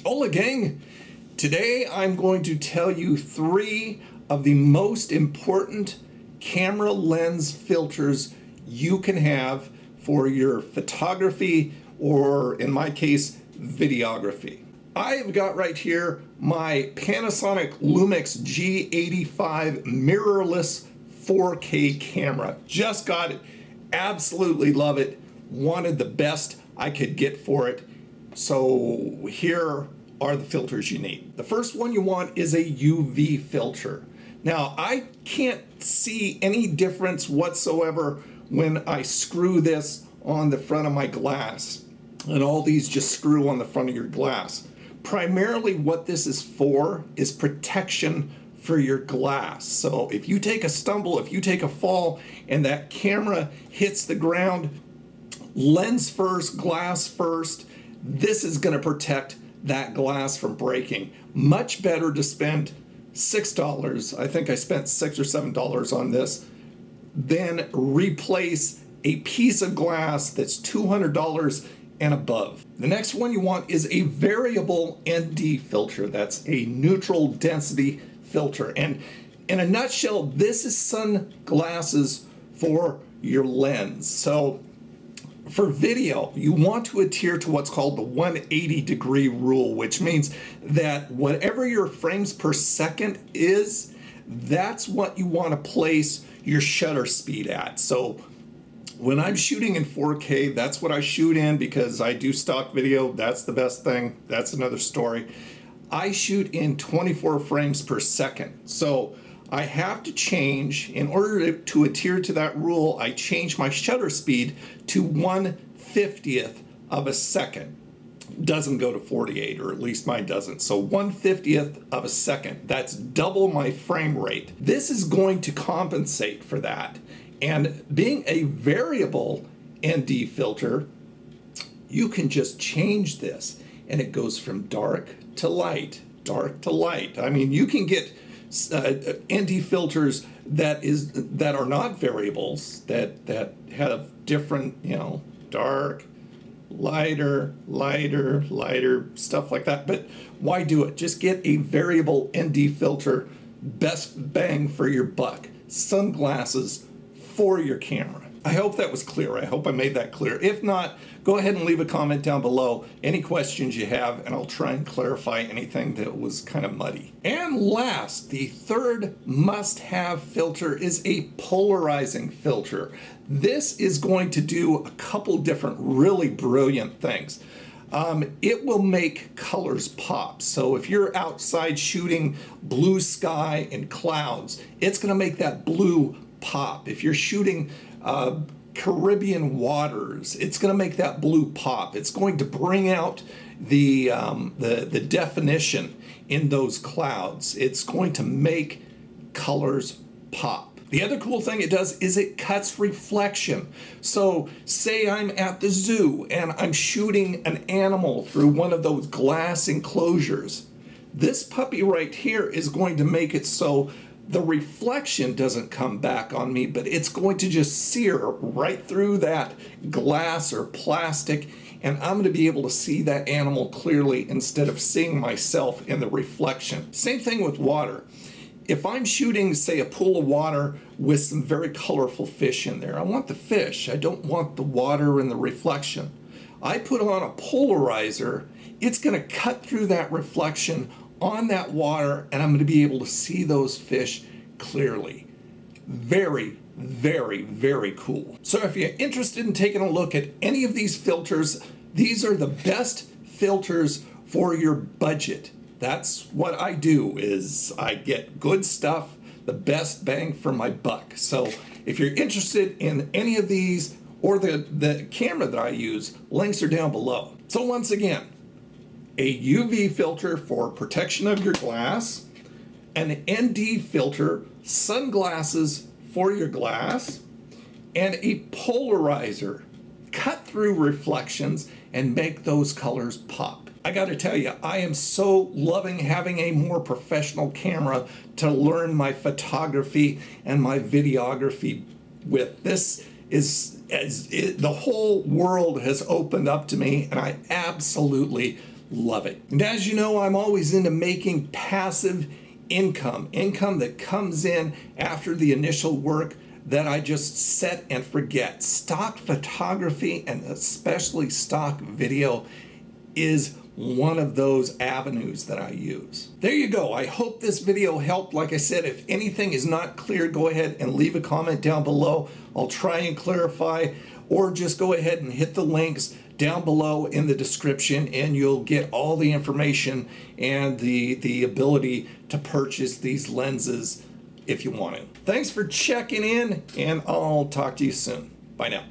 Hola gang! Today I'm going to tell you 3 of the most important camera lens filters you can have for your photography or, in my case, videography. I've got right here my Panasonic Lumix G85 mirrorless 4K camera. Just got it, absolutely love it, wanted the best I could get for it. So here are the filters you need. The first one you want is a UV filter. Now, I can't see any difference whatsoever when I screw this on the front of my glass. And all these just screw on the front of your glass. Primarily what this is for is protection for your glass. So if you take a stumble, if you take a fall, and that camera hits the ground, lens first, glass first, this is going to protect that glass from breaking. Much better to spend $6, I think I spent $6 or $7 on this, than replace a piece of glass that's $200 and above. The next one you want is a variable ND filter. That's a neutral density filter. And in a nutshell, this is sunglasses for your lens. So for video, you want to adhere to what's called the 180-degree rule, which means that whatever your frames per second is, that's what you want to place your shutter speed at. So when I'm shooting in 4K, that's what I shoot in because I do stock video. That's the best thing. That's another story. I shoot in 24 frames per second. So I have to change, in order to adhere to that rule, I change my shutter speed to 1/50th of a second. Doesn't go to 48, or at least mine doesn't. So 1/50th of a second, that's double my frame rate. This is going to compensate for that. And being a variable ND filter, you can just change this and it goes from dark to light, dark to light. I mean, you can get ND filters that are not variables, that have different, dark, lighter, lighter, lighter, stuff like that. But why do it? Just get a variable ND filter, best bang for your buck. Sunglasses for your camera. I hope that was clear. I hope I made that clear. If not, go ahead and leave a comment down below. Any questions you have, and I'll try and clarify anything that was kind of muddy. And last, the third must-have filter is a polarizing filter. This is going to do a couple different really brilliant things. It will make colors pop. So if you're outside shooting blue sky and clouds, it's going to make that blue pop. If you're shooting Caribbean waters, it's going to make that blue pop. It's going to bring out the definition in those clouds. It's going to make colors pop. The other cool thing it does is it cuts reflection. So say I'm at the zoo and I'm shooting an animal through one of those glass enclosures. This puppy right here is going to make it so the reflection doesn't come back on me, but it's going to just sear right through that glass or plastic, and I'm going to be able to see that animal clearly instead of seeing myself in the reflection. Same thing with water. If I'm shooting, say, a pool of water with some very colorful fish in there, I want the fish. I don't want the water and the reflection. I put on a polarizer, it's going to cut through that reflection on that water, and I'm going to be able to see those fish clearly. Very, very, very cool. So if you're interested in taking a look at any of these filters, these are the best filters for your budget. That's what I do, is I get good stuff, the best bang for my buck. So if you're interested in any of these or the camera that I use, links are down below. So once again, a UV filter for protection of your glass, an ND filter, sunglasses for your glass, and a polarizer, cut through reflections and make those colors pop. I got to tell you, I am so loving having a more professional camera to learn my photography and my videography with. This is the whole world has opened up to me, and I absolutely love it. And as you know, I'm always into making passive income that comes in after the initial work that I just set and forget. Stock photography, and especially stock video, is one of those avenues that I use. There you go. I hope this video helped. Like I said, if anything is not clear, go ahead and leave a comment down below. I'll try and clarify, or just go ahead and hit the links down below in the description and you'll get all the information and the ability to purchase these lenses if you want it. Thanks for checking in, and I'll talk to you soon. Bye now.